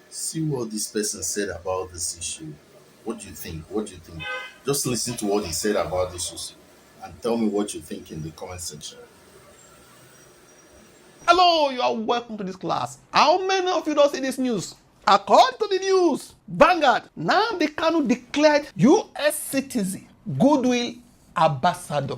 See what this person said about this issue. What do you think? What do you think? Just listen to what he said about this issue and tell me what you think in the comment section. Hello, you are welcome to this class. How many of you don't see this news? According to the news, Vanguard, Nnamdi Kanu declared U.S. citizen, goodwill ambassador.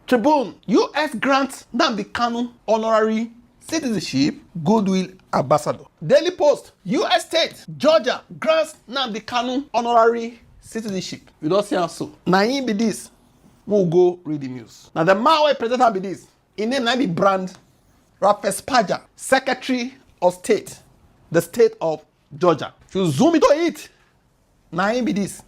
Tribune, U.S. grants Nnamdi Kanu honorary citizenship, goodwill ambassador. Daily Post, U.S. state, Georgia grants Nnamdi Kanu honorary citizenship. You don't see how so. Now him be this. We'll go read the news. Now the man wey present am be this. His name na be brand Rafespaja, Secretary of State, the state of Georgia. If you zoom into it, now him be this.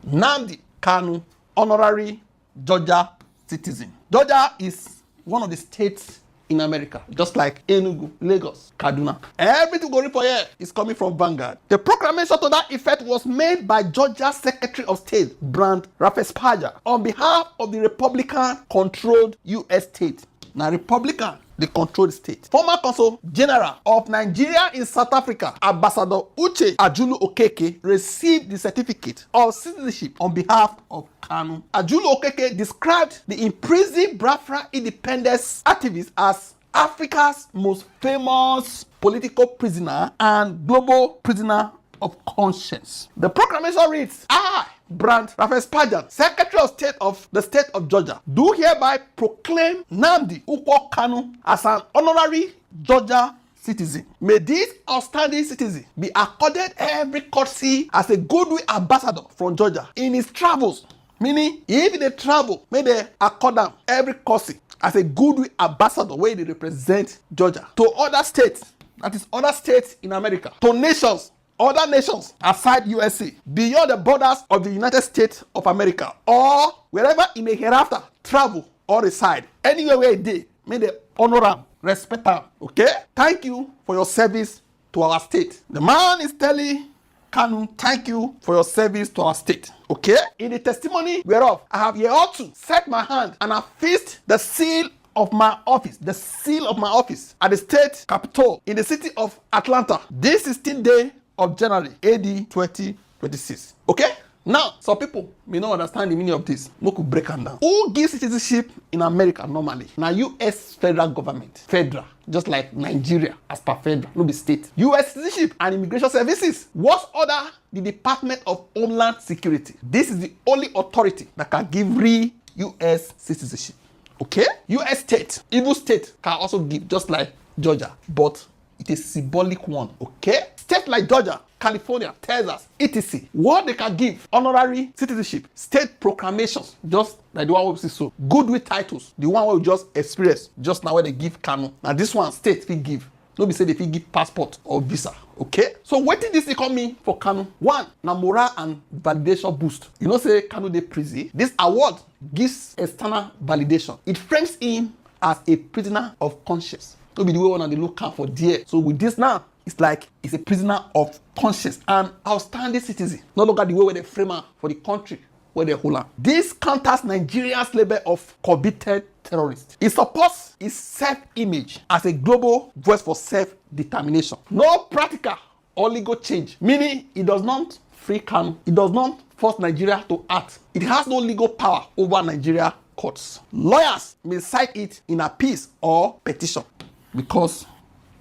Nnamdi Kanu, honorary Georgia citizen. Georgia is one of the states in America, just like Enugu, Lagos, Kaduna. Everything going for here is coming from Vanguard. The proclamation to that effect was made by Georgia Secretary of State, Brand Rafespaja, on behalf of the Republican-controlled U.S. state. Now, Republican, the controlled state. Former Consul General of Nigeria in South Africa, Ambassador Uche Ajulu Okeke, received the certificate of citizenship on behalf of Kanu. Ajulu Okeke described the imprisoned Biafra independence activist as Africa's most famous political prisoner and global prisoner of conscience. The proclamation reads, I, Brand Rafespaja, Secretary of State of the state of Georgia, do hereby proclaim Nnamdi Ukwo Kanu as an honorary Georgia citizen. May this outstanding citizen be accorded every courtesy as a goodwill ambassador from Georgia in his travels. Meaning, if they travel, may they accord them every courtesy as a goodwill ambassador where they represent Georgia to other states, that is other states in America, to nations, other nations aside USA, beyond the borders of the United States of America, or wherever he may hereafter travel or reside, anywhere where he did, may they honor him, respect him. Okay? Thank you for your service to our state. The man is telling Kanu, thank you for your service to our state. Okay? In the testimony whereof I have hereunto set my hand and have fixed the seal of my office, the seal of my office at the state capitol in the city of Atlanta. This 16th day of January, AD 2026. Okay? Now, some people may not understand the meaning of this. We could break them down. Who gives citizenship in America normally? Now, U.S. federal government. Federal. Just like Nigeria as per federal, no be state. U.S. citizenship and immigration services. What other the Department of Homeland Security? This is the only authority that can give real U.S. citizenship. Okay? U.S. state, even state can also give, just like Georgia, but it is symbolic one. Okay? States like Georgia, California, Texas, etc. What they can give: honorary citizenship, state proclamations, just like the one we see so. Goodwill titles, the one we just experienced just now where they give Kanu. Now this one state will give. No be say they fit give passport or visa. Okay? So what did this come mean for Kanu? One, na morale and validation boost. You know say Kanu dey prison. This award gives external validation. It frames him as a prisoner of conscience. No be the way one on the lookout for there. So with this now, it's like he's a prisoner of conscience and outstanding citizen. No longer the way where they frame her for the country where they hold her. This counters Nigeria's label of convicted terrorist. It supports his self-image as a global voice for self-determination. No practical or legal change, meaning it does not free Kanu. It does not force Nigeria to act. It has no legal power over Nigeria courts. Lawyers may cite it in appeals or petition because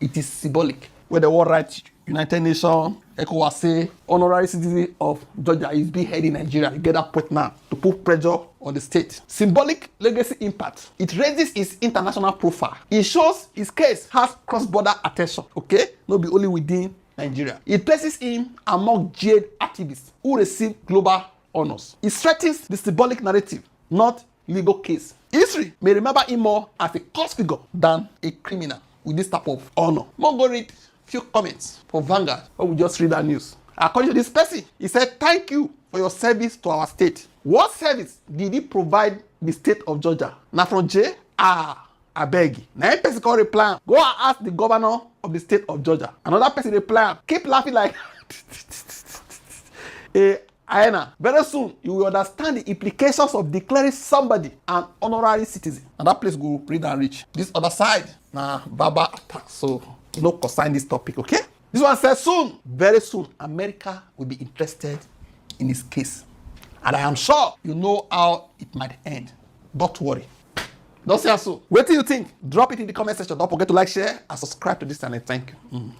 it is symbolic. Where the World Rights United Nations, ECOWAS say honorary citizen of Georgia is being held in Nigeria. You get that point now to put pressure on the state. Symbolic legacy impact. It raises his international profile. It shows his case has cross-border attention. Okay? Not be only within Nigeria. It places him among jade activists who receive global honors. It strengthens the symbolic narrative, not legal case. History may remember him more as a court figure than a criminal with this type of honor. More go read few comments for Vanguard, or we just read that news. According to this person, he said, thank you for your service to our state. What service did he provide the state of Georgia? Now from J? I beg you. Now person can reply, go and ask the governor of the state of Georgia. Another person reply, keep laughing like Aena. Very soon, you will understand the implications of declaring somebody an honorary citizen. And that place go read and reach. This other side, nah, Baba attack. So, no concern this topic, okay? This one says soon, very soon, America will be interested in his case. And I am sure you know how it might end. Don't worry. Don't say so. What do you think? Drop it in the comment section. Don't forget to like, share, and subscribe to this channel. Thank you.